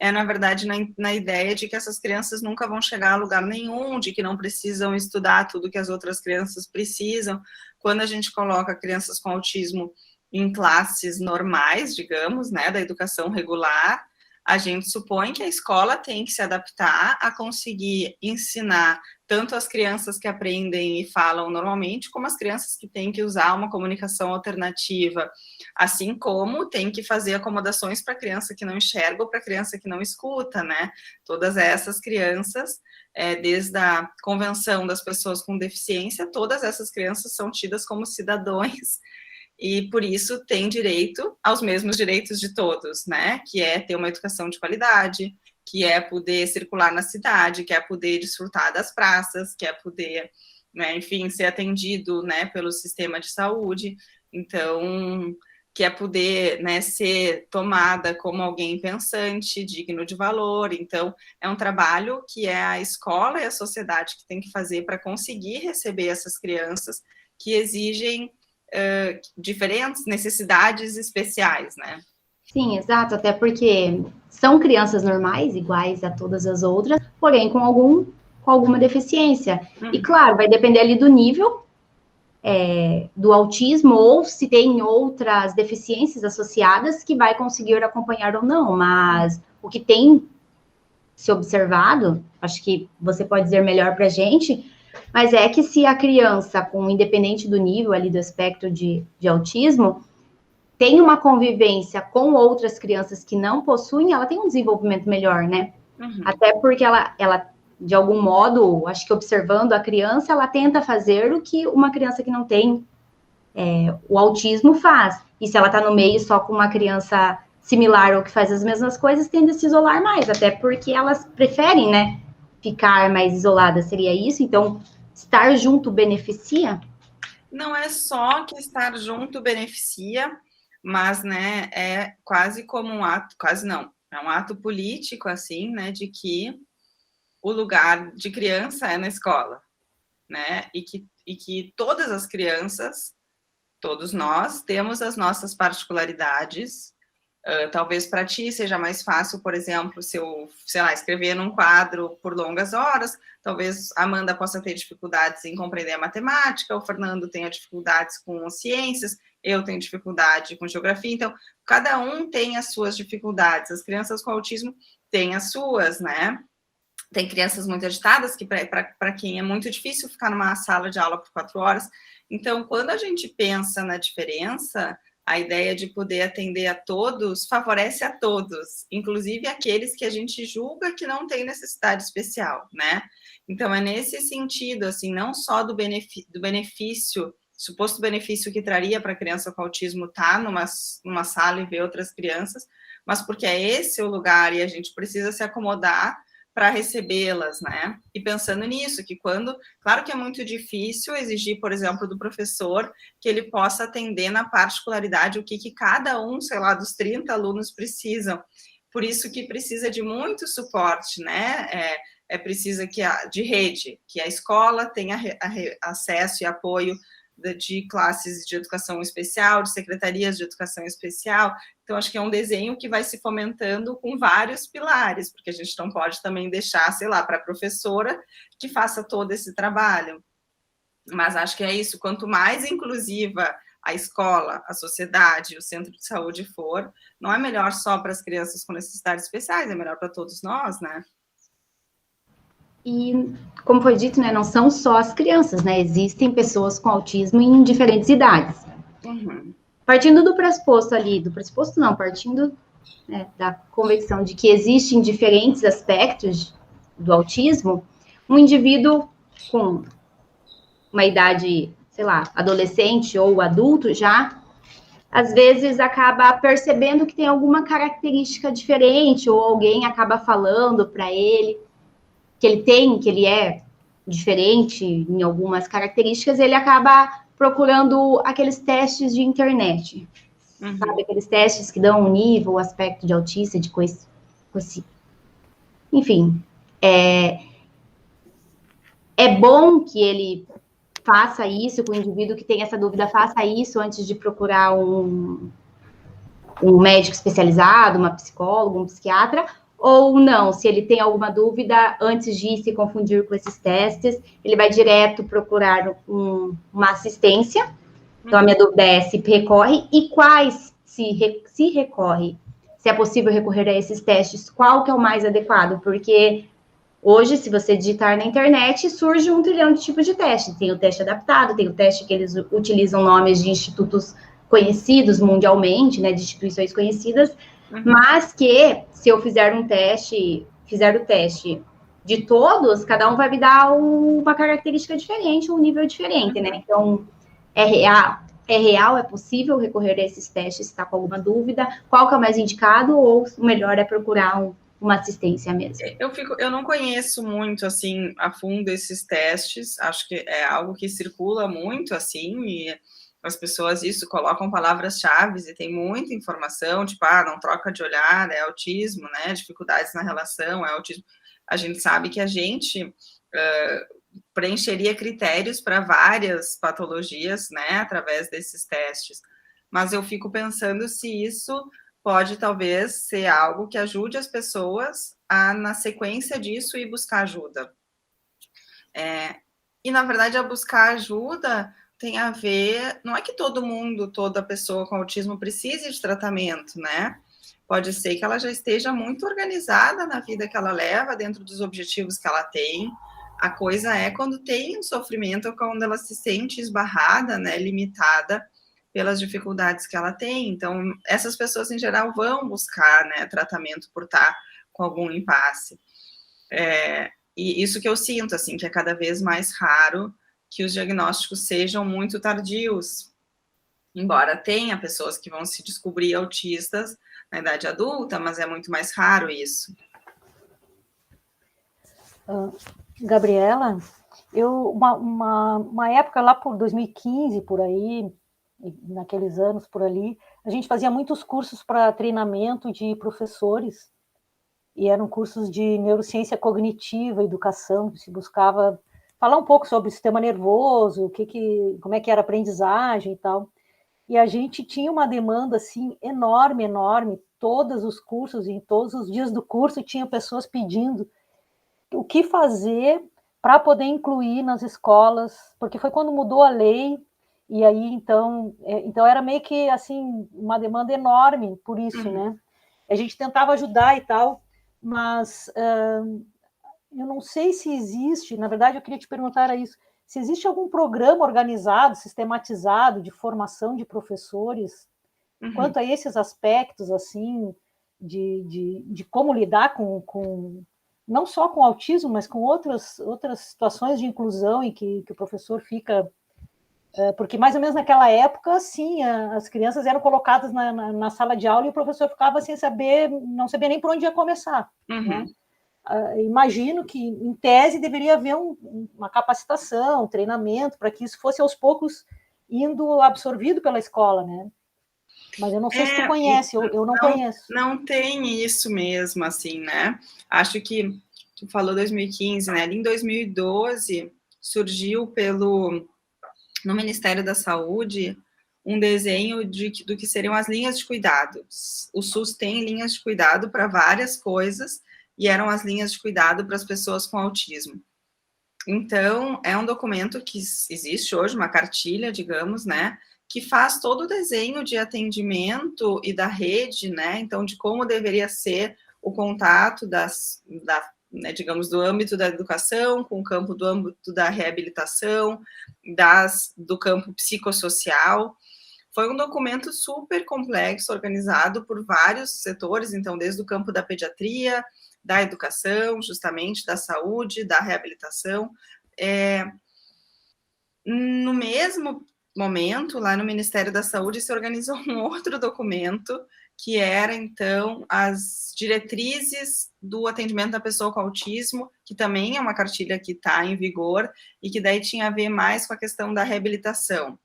na verdade, na ideia de que essas crianças nunca vão chegar a lugar nenhum, de que não precisam estudar tudo que as outras crianças precisam. Quando a gente coloca crianças com autismo em classes normais, digamos, né, da educação regular, a gente supõe que a escola tem que se adaptar a conseguir ensinar tanto as crianças que aprendem e falam normalmente, como as crianças que têm que usar uma comunicação alternativa, assim como tem que fazer acomodações para a criança que não enxerga ou para a criança que não escuta, né? Todas essas crianças, desde a Convenção das Pessoas com Deficiência, todas essas crianças são tidas como cidadãos e, por isso, têm direito aos mesmos direitos de todos, né? Que é ter uma educação de qualidade, que é poder circular na cidade, que é poder desfrutar das praças, que é poder, né, enfim, ser atendido, né, pelo sistema de saúde. Então, que é poder, né, ser tomada como alguém pensante, digno de valor. Então, é um trabalho que é a escola e a sociedade que tem que fazer para conseguir receber essas crianças que exigem diferentes necessidades especiais, né? Sim, exato, até porque são crianças normais, iguais a todas as outras, porém com alguma deficiência. E claro, vai depender ali do nível do autismo, ou se tem outras deficiências associadas que vai conseguir acompanhar ou não, mas o que tem se observado, acho que você pode dizer melhor para a gente, mas é que se a criança, independente do nível ali do espectro de autismo, tem uma convivência com outras crianças que não possuem, ela tem um desenvolvimento melhor, né? Até porque ela, de algum modo, acho que observando a criança, ela tenta fazer o que uma criança que não tem o autismo faz. E se ela está no meio só com uma criança similar ou que faz as mesmas coisas, tende a se isolar mais, até porque elas preferem, né, ficar mais isoladas, seria isso? Então, estar junto beneficia? Não é só que estar junto beneficia, mas, né, é quase como um ato, quase não, é um ato político, assim, né, de que o lugar de criança é na escola, né, e que todas as crianças, todos nós, temos as nossas particularidades. Talvez para ti seja mais fácil, por exemplo, se eu, sei lá, escrever num quadro por longas horas, talvez a Amanda possa ter dificuldades em compreender a matemática, o Fernando tenha dificuldades com ciências, eu tenho dificuldade com geografia, então, cada um tem as suas dificuldades, as crianças com autismo têm as suas, né? tem crianças muito agitadas, que para quem é muito difícil ficar numa sala de aula por 4 horas. Então, quando a gente pensa na diferença, a ideia de poder atender a todos favorece a todos, inclusive aqueles que a gente julga que não tem necessidade especial, né? Então, é nesse sentido, assim, não só do benefício, suposto benefício que traria para a criança com autismo estar numa sala e ver outras crianças, mas porque é esse o lugar e a gente precisa se acomodar para recebê-las, né? E pensando nisso, que claro que é muito difícil exigir, por exemplo, do professor que ele possa atender na particularidade o que cada um, sei lá, dos 30 alunos precisam. Por isso que precisa de muito suporte, né? Precisa de rede, que a escola tenha acesso e apoio de classes de educação especial, de secretarias de educação especial. Então, acho que é um desenho que vai se fomentando com vários pilares, porque a gente não pode também deixar, sei lá, para a professora que faça todo esse trabalho. Mas acho que é isso, quanto mais inclusiva a escola, a sociedade, o centro de saúde for, não é melhor só para as crianças com necessidades especiais, é melhor para todos nós, né? E, como foi dito, né, não são só as crianças, né? Existem pessoas com autismo em diferentes idades. Uhum. Partindo do pressuposto partindo da convicção de que existem diferentes aspectos do autismo, um indivíduo com uma idade, sei lá, adolescente ou adulto já, às vezes acaba percebendo que tem alguma característica diferente, ou alguém acaba falando para ele que ele é diferente em algumas características, ele acaba procurando aqueles testes de internet, sabe? Aqueles testes que dão um nível, o aspecto de autista, de coisa assim. Enfim, é bom que ele faça isso, que o indivíduo que tem essa dúvida faça isso antes de procurar um médico especializado, uma psicóloga, um psiquiatra, ou não, se ele tem alguma dúvida, antes de se confundir com esses testes, ele vai direto procurar uma assistência. Então, a minha dúvida é se recorre e quais se recorre. Se é possível recorrer a esses testes, qual que é o mais adequado? Porque hoje, se você digitar na internet, surge 1 trilhão de tipos de teste. Tem o teste adaptado, tem o teste que eles utilizam nomes de institutos conhecidos mundialmente, né, de instituições conhecidas, mas que, se eu fizer o teste de todos, cada um vai me dar uma característica diferente, um nível diferente, né? Então, é real, é possível recorrer a esses testes se está com alguma dúvida, qual que é o mais indicado, ou o melhor é procurar uma assistência mesmo. Eu não conheço muito, assim, a fundo esses testes, acho que é algo que circula muito, assim, e as pessoas, colocam palavras-chave e tem muita informação, tipo, não troca de olhar, é autismo, né, dificuldades na relação, é autismo. A gente sabe que a gente preencheria critérios para várias patologias, né, através desses testes, mas eu fico pensando se isso pode, talvez, ser algo que ajude as pessoas a, na sequência disso, ir buscar ajuda. E, na verdade, a buscar ajuda tem a ver, não é que toda pessoa com autismo precise de tratamento, né? Pode ser que ela já esteja muito organizada na vida que ela leva, dentro dos objetivos que ela tem. A coisa é quando tem um sofrimento, ou quando ela se sente esbarrada, né, limitada pelas dificuldades que ela tem. Então, essas pessoas, em geral, vão buscar, né, tratamento por estar com algum impasse. E isso que eu sinto, assim, que é cada vez mais raro que os diagnósticos sejam muito tardios, embora tenha pessoas que vão se descobrir autistas na idade adulta, mas é muito mais raro isso. Gabriela, uma época lá por 2015, por aí, naqueles anos por ali, a gente fazia muitos cursos para treinamento de professores, e eram cursos de neurociência cognitiva, educação, se buscava falar um pouco sobre o sistema nervoso, como é que era a aprendizagem e tal. E a gente tinha uma demanda, assim, enorme, todos os cursos, em todos os dias do curso, tinha pessoas pedindo o que fazer para poder incluir nas escolas, porque foi quando mudou a lei, e aí, então era meio que, assim, uma demanda enorme por isso, né? A gente tentava ajudar e tal, mas eu não sei se existe, na verdade eu queria te perguntar isso, se existe algum programa organizado, sistematizado de formação de professores quanto a esses aspectos, assim, de como lidar com não só com autismo, mas com outras situações de inclusão em que o professor fica... Porque mais ou menos naquela época, sim, as crianças eram colocadas na sala de aula e o professor ficava sem saber, não sabia nem por onde ia começar, né? Imagino que, em tese, deveria haver uma capacitação, um treinamento, para que isso fosse, aos poucos, indo absorvido pela escola, né? Mas eu não sei se tu conhece, eu não conheço. Não tem isso mesmo, assim, né? Acho que tu falou 2015, né? Ali em 2012, surgiu no Ministério da Saúde um desenho do que seriam as linhas de cuidado. O SUS tem linhas de cuidado para várias coisas, e eram as linhas de cuidado para as pessoas com autismo. Então, é um documento que existe hoje, uma cartilha, digamos, né, que faz todo o desenho de atendimento e da rede, né, então, de como deveria ser o contato né, digamos, do âmbito da educação com o campo do âmbito da reabilitação, do campo psicossocial. Foi um documento super complexo, organizado por vários setores, então, desde o campo da pediatria, da educação, justamente, da saúde, da reabilitação. No mesmo momento, lá no Ministério da Saúde, se organizou um outro documento, que era, então, as diretrizes do atendimento da pessoa com autismo, que também é uma cartilha que está em vigor, e que daí tinha a ver mais com a questão da reabilitação.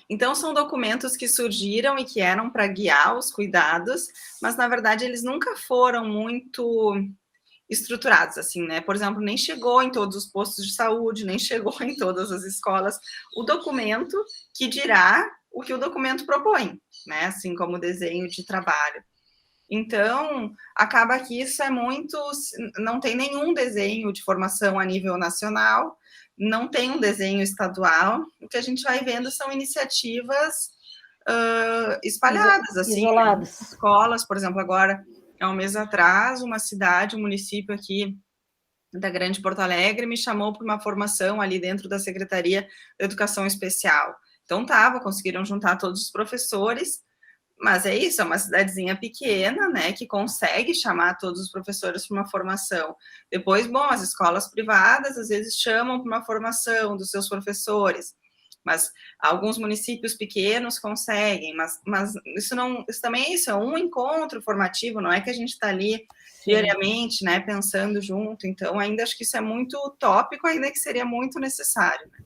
Então, são documentos que surgiram e que eram para guiar os cuidados, mas, na verdade, eles nunca foram muito estruturados, assim, né? Por exemplo, nem chegou em todos os postos de saúde, nem chegou em todas as escolas o documento que dirá o que o documento propõe, né? Assim como o desenho de trabalho. Então, acaba que isso é muito... Não tem nenhum desenho de formação a nível nacional, não tem um desenho estadual. O que a gente vai vendo são iniciativas espalhadas, assim, isoladas. Né? Escolas, por exemplo, agora, há um mês atrás, uma cidade, um município aqui da Grande Porto Alegre me chamou para uma formação ali dentro da Secretaria de Educação Especial. Então, conseguiram juntar todos os professores, mas é isso, é uma cidadezinha pequena, né, que consegue chamar todos os professores para uma formação. Depois, bom, as escolas privadas, às vezes, chamam para uma formação dos seus professores, mas alguns municípios pequenos conseguem, mas isso também é isso, é um encontro formativo, não é que a gente está ali diariamente, né, pensando junto, então ainda acho que isso é muito utópico, ainda que seria muito necessário, né?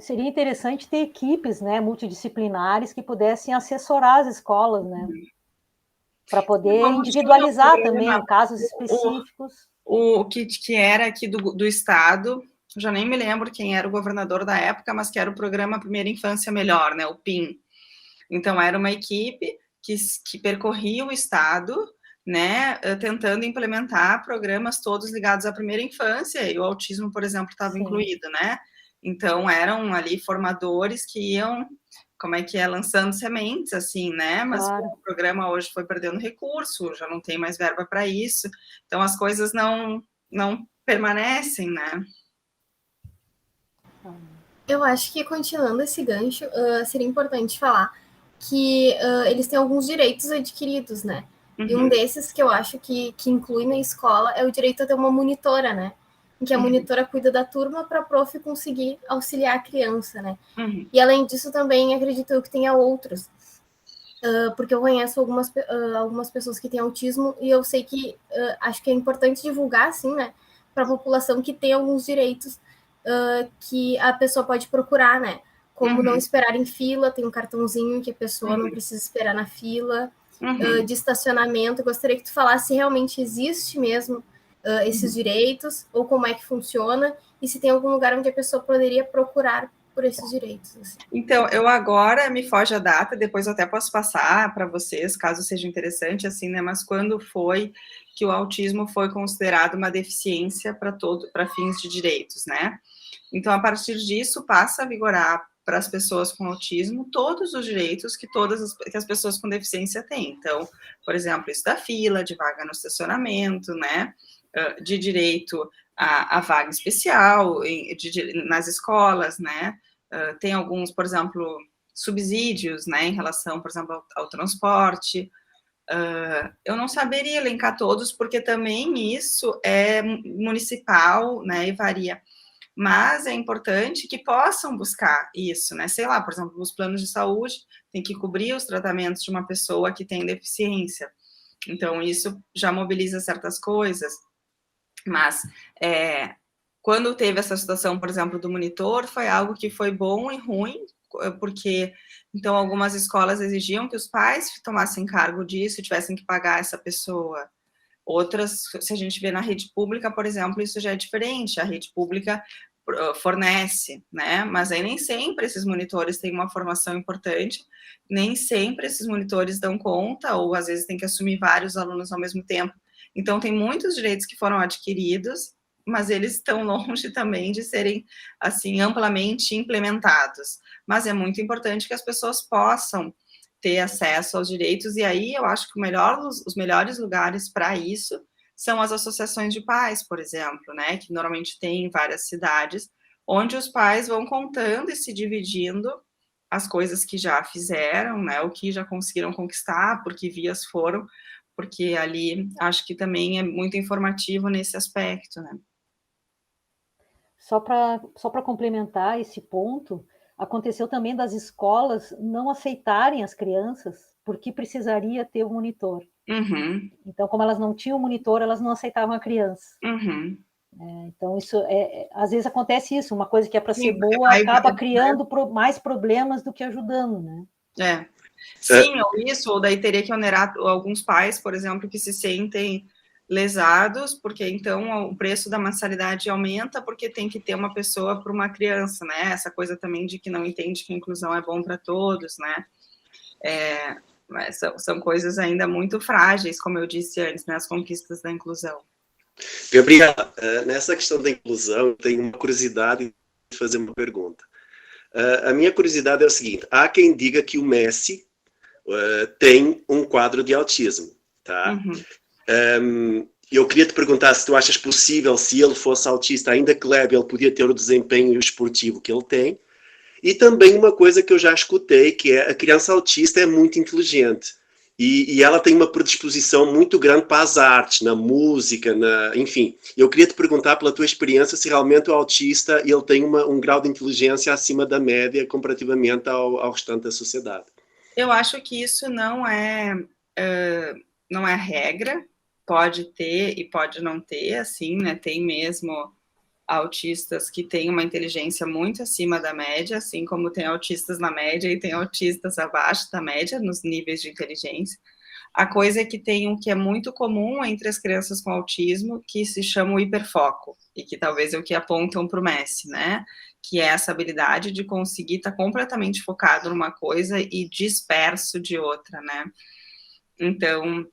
Seria interessante ter equipes, né, multidisciplinares que pudessem assessorar as escolas, né, para poder individualizar também em casos específicos. O que era aqui do Estado, já nem me lembro quem era o governador da época, mas que era o programa Primeira Infância Melhor, né, o PIM. Então, era uma equipe que percorria o Estado, né, tentando implementar programas todos ligados à primeira infância, e o autismo, por exemplo, estava incluído, né? Então, eram ali formadores que iam, lançando sementes, assim, né? Mas o programa hoje foi perdendo recurso, já não tem mais verba para isso, então as coisas não permanecem, né? Eu acho que, continuando esse gancho, seria importante falar que eles têm alguns direitos adquiridos, né? E um desses que eu acho que inclui na escola é o direito a ter uma monitora, né? Em que a monitora cuida da turma para a prof conseguir auxiliar a criança, né? E, além disso, também acredito eu que tenha outros. Porque eu conheço algumas pessoas que têm autismo e eu sei que acho que é importante divulgar, assim, né? Para a população que tem alguns direitos que a pessoa pode procurar, né? Como não esperar em fila, tem um cartãozinho que a pessoa não precisa esperar na fila, de estacionamento. Eu gostaria que tu falasse se realmente existe mesmo esses direitos, ou como é que funciona, e se tem algum lugar onde a pessoa poderia procurar por esses direitos. Assim. Então, eu agora me foge a data, depois eu até posso passar para vocês, caso seja interessante, assim, né? Mas quando foi que o autismo foi considerado uma deficiência para fins de direitos, né? Então, a partir disso, passa a vigorar para as pessoas com autismo todos os direitos que as pessoas com deficiência têm. Então, por exemplo, isso da fila, de vaga no estacionamento, né? de direito à vaga especial nas escolas, né? Tem alguns, por exemplo, subsídios, né, em relação, por exemplo, ao transporte. Eu não saberia elencar todos, porque também isso é municipal, né, e varia. Mas é importante que possam buscar isso, né? Sei lá, por exemplo, os planos de saúde têm que cobrir os tratamentos de uma pessoa que tem deficiência. Então, isso já mobiliza certas coisas. Mas, quando teve essa situação, por exemplo, do monitor, foi algo que foi bom e ruim, porque, então, algumas escolas exigiam que os pais tomassem cargo disso e tivessem que pagar essa pessoa. Outras, se a gente vê na rede pública, por exemplo, isso já é diferente, a rede pública fornece, né, mas aí nem sempre esses monitores têm uma formação importante, nem sempre esses monitores dão conta, ou às vezes tem que assumir vários alunos ao mesmo tempo. Então, tem muitos direitos que foram adquiridos, mas eles estão longe também de serem, assim, amplamente implementados. Mas é muito importante que as pessoas possam ter acesso aos direitos, e aí eu acho que os melhores lugares para isso são as associações de pais, por exemplo, né, que normalmente tem em várias cidades, onde os pais vão contando e se dividindo as coisas que já fizeram, né, o que já conseguiram conquistar, por que vias foram, porque ali acho que também é muito informativo nesse aspecto, né. Só para complementar esse ponto, aconteceu também das escolas não aceitarem as crianças porque precisaria ter um monitor. Uhum. Então, como elas não tinham monitor, elas não aceitavam a criança. Uhum. Então, isso às vezes acontece isso, uma coisa que é para ser boa acaba criando mais problemas do que ajudando, né? Sim, ou isso, ou daí teria que onerar alguns pais, por exemplo, que se sentem lesados, porque então o preço da mensalidade aumenta, porque tem que ter uma pessoa para uma criança, né? Essa coisa também de que não entende que a inclusão é bom para todos, né? Mas são coisas ainda muito frágeis, como eu disse antes, né? As conquistas da inclusão. Gabriela, nessa questão da inclusão, eu tenho uma curiosidade de fazer uma pergunta. A minha curiosidade é o seguinte: há quem diga que o Messi tem um quadro de autismo, tá? Uhum. Eu queria te perguntar se tu achas possível, se ele fosse autista, ainda que leve, ele podia ter o desempenho esportivo que ele tem. E também uma coisa que eu já escutei, que é a criança autista é muito inteligente. E ela tem uma predisposição muito grande para as artes, na música, enfim. Eu queria te perguntar, pela tua experiência, se realmente o autista ele tem um grau de inteligência acima da média comparativamente ao restante da sociedade. Eu acho que isso não é regra, pode ter e pode não ter, assim, né? Tem mesmo autistas que têm uma inteligência muito acima da média, assim como tem autistas na média e tem autistas abaixo da média nos níveis de inteligência. A coisa é que tem um que é muito comum entre as crianças com autismo, que se chama o hiperfoco, e que talvez é o que apontam para o Messi, né? Que é essa habilidade de conseguir estar completamente focado numa coisa e disperso de outra, né? Então,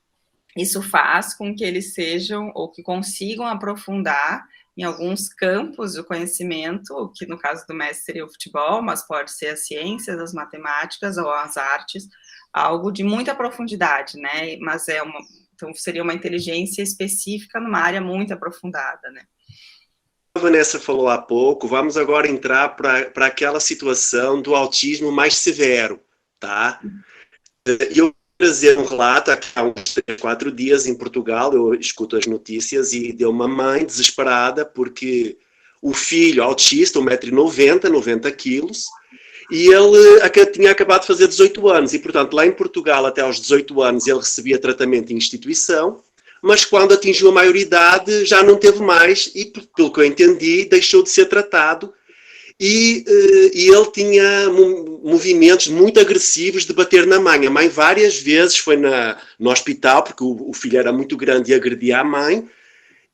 isso faz com que eles sejam, ou que consigam aprofundar em alguns campos do conhecimento, que no caso do Messi seria o futebol, mas pode ser as ciências, as matemáticas ou as artes, algo de muita profundidade, né? Mas então seria uma inteligência específica numa área muito aprofundada, né? A Vanessa falou há pouco, vamos agora entrar para aquela situação do autismo mais severo, tá? Eu trazer um relato há uns 4 dias em Portugal, eu escuto as notícias e deu uma mãe desesperada porque o filho autista, 1,90 m, 90 quilos, e ele tinha acabado de fazer 18 anos e, portanto, lá em Portugal, até aos 18 anos, ele recebia tratamento em instituição, mas quando atingiu a maioridade já não teve mais e, pelo que eu entendi, deixou de ser tratado. E ele tinha movimentos muito agressivos de bater na mãe. A mãe várias vezes foi no hospital, porque o filho era muito grande e agredia a mãe.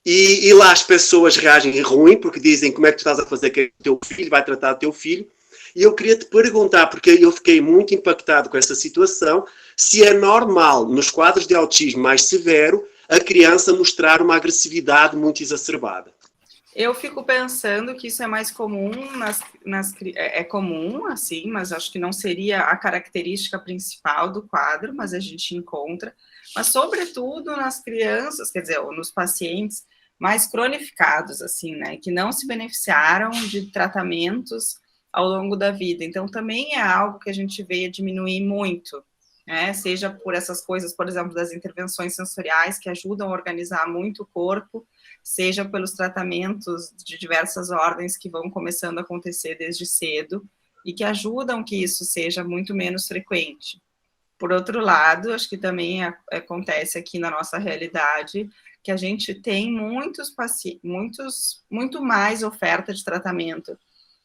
E lá as pessoas reagem ruim, porque dizem: como é que tu estás a fazer com o teu filho, vai tratar o teu filho. E eu queria te perguntar, porque eu fiquei muito impactado com essa situação, se é normal, nos quadros de autismo mais severo, a criança mostrar uma agressividade muito exacerbada. Eu fico pensando que isso é mais comum é comum, assim, mas acho que não seria a característica principal do quadro, mas a gente encontra. Mas, sobretudo, nas crianças, quer dizer, ou nos pacientes mais cronificados, assim, né, que não se beneficiaram de tratamentos ao longo da vida. Então, também é algo que a gente veio diminuir muito, né, seja por essas coisas, por exemplo, das intervenções sensoriais, que ajudam a organizar muito o corpo, seja pelos tratamentos de diversas ordens que vão começando a acontecer desde cedo, e que ajudam que isso seja muito menos frequente. Por outro lado, acho que também acontece aqui na nossa realidade, que a gente tem muito mais oferta de tratamento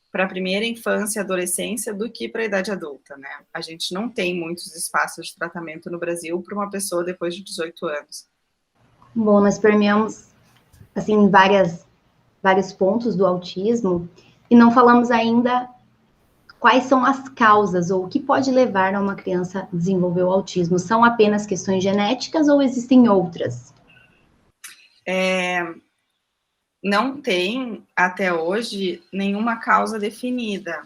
para a primeira infância e adolescência do que para a idade adulta, né? A gente não tem muitos espaços de tratamento no Brasil para uma pessoa depois de 18 anos. Bom, nós permeamos, assim, vários pontos do autismo e não falamos ainda quais são as causas ou o que pode levar a uma criança a desenvolver o autismo. São apenas questões genéticas ou existem outras? Não tem, até hoje, nenhuma causa definida.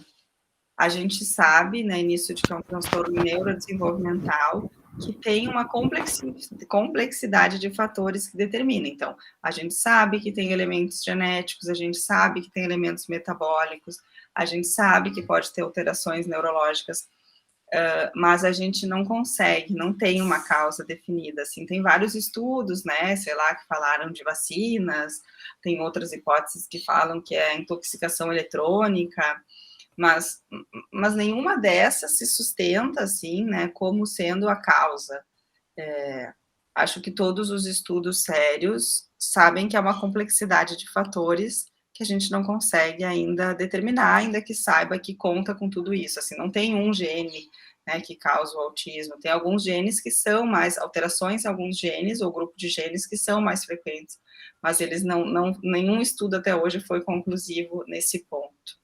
A gente sabe, né, início de que é um transtorno neurodesenvolvimental, que tem uma complexidade de fatores que determina. Então, a gente sabe que tem elementos genéticos, a gente sabe que tem elementos metabólicos, a gente sabe que pode ter alterações neurológicas, mas a gente não consegue, não tem uma causa definida, assim, tem vários estudos, né, sei lá, que falaram de vacinas, tem outras hipóteses que falam que é intoxicação eletrônica, mas nenhuma dessas se sustenta, assim, né, como sendo a causa. Acho que todos os estudos sérios sabem que é uma complexidade de fatores que a gente não consegue ainda determinar, ainda que saiba que conta com tudo isso, assim, não tem um gene, né, que causa o autismo, tem alguns genes que são mais, alterações em alguns genes, ou grupo de genes que são mais frequentes, mas eles nenhum estudo até hoje foi conclusivo nesse ponto.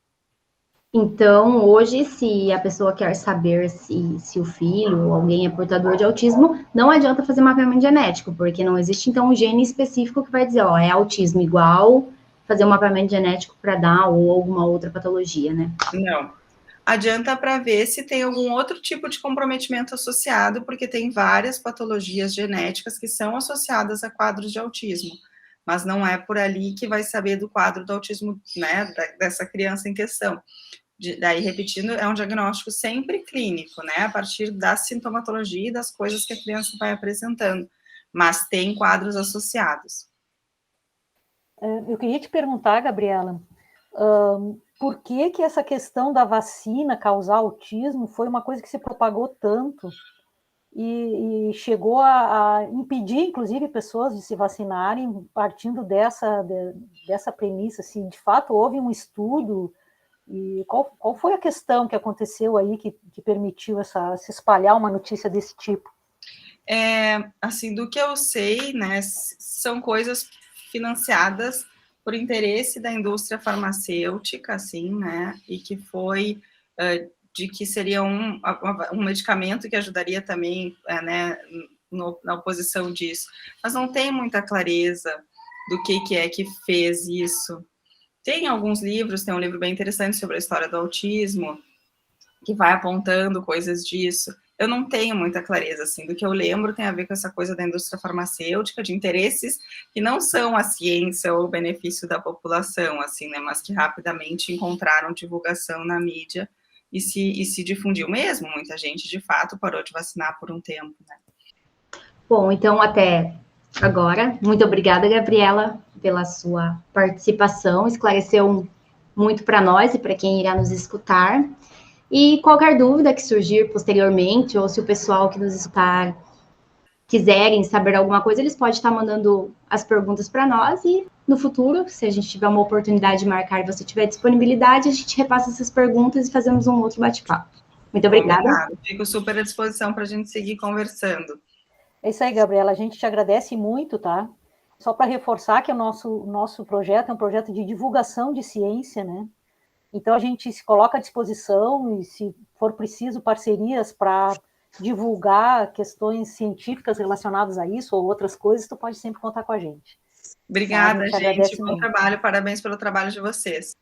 Então, hoje, se a pessoa quer saber se o filho ou alguém é portador de autismo, não adianta fazer mapeamento genético, porque não existe, então, um gene específico que vai dizer, ó, é autismo igual fazer um mapeamento genético para dar ou alguma outra patologia, né? Não. Adianta para ver se tem algum outro tipo de comprometimento associado, porque tem várias patologias genéticas que são associadas a quadros de autismo, mas não é por ali que vai saber do quadro do autismo, né, dessa criança em questão. Daí, repetindo, é um diagnóstico sempre clínico, né, a partir da sintomatologia e das coisas que a criança vai apresentando, mas tem quadros associados. Eu queria te perguntar, Gabriela, por que essa questão da vacina causar autismo foi uma coisa que se propagou tanto e chegou a impedir, inclusive, pessoas de se vacinarem partindo dessa premissa, assim, de fato houve um estudo. E qual foi a questão que aconteceu aí que permitiu se espalhar uma notícia desse tipo? Assim, do que eu sei, né, são coisas financiadas por interesse da indústria farmacêutica, assim, né, e que foi de que seria um medicamento que ajudaria também, né, na oposição disso. Mas não tem muita clareza do que é que fez isso. Tem alguns livros, tem um livro bem interessante sobre a história do autismo, que vai apontando coisas disso. Eu não tenho muita clareza, assim, do que eu lembro tem a ver com essa coisa da indústria farmacêutica, de interesses que não são a ciência ou o benefício da população, assim, né, mas que rapidamente encontraram divulgação na mídia e se difundiu mesmo. Muita gente, de fato, parou de vacinar por um tempo, né. Bom, então, até agora, muito obrigada, Gabriela, pela sua participação, esclareceu muito para nós e para quem irá nos escutar. E qualquer dúvida que surgir posteriormente, ou se o pessoal que nos escutar quiserem saber alguma coisa, eles podem estar mandando as perguntas para nós e no futuro, se a gente tiver uma oportunidade de marcar e você tiver disponibilidade, a gente repassa essas perguntas e fazemos um outro bate-papo. Muito obrigada. Fico super à disposição para a gente seguir conversando. É isso aí, Gabriela, a gente te agradece muito, tá? Só para reforçar que o nosso projeto é um projeto de divulgação de ciência, né? Então, a gente se coloca à disposição e, se for preciso, parcerias para divulgar questões científicas relacionadas a isso ou outras coisas, tu pode sempre contar com a gente. Obrigada, gente. Bom trabalho. Parabéns pelo trabalho de vocês.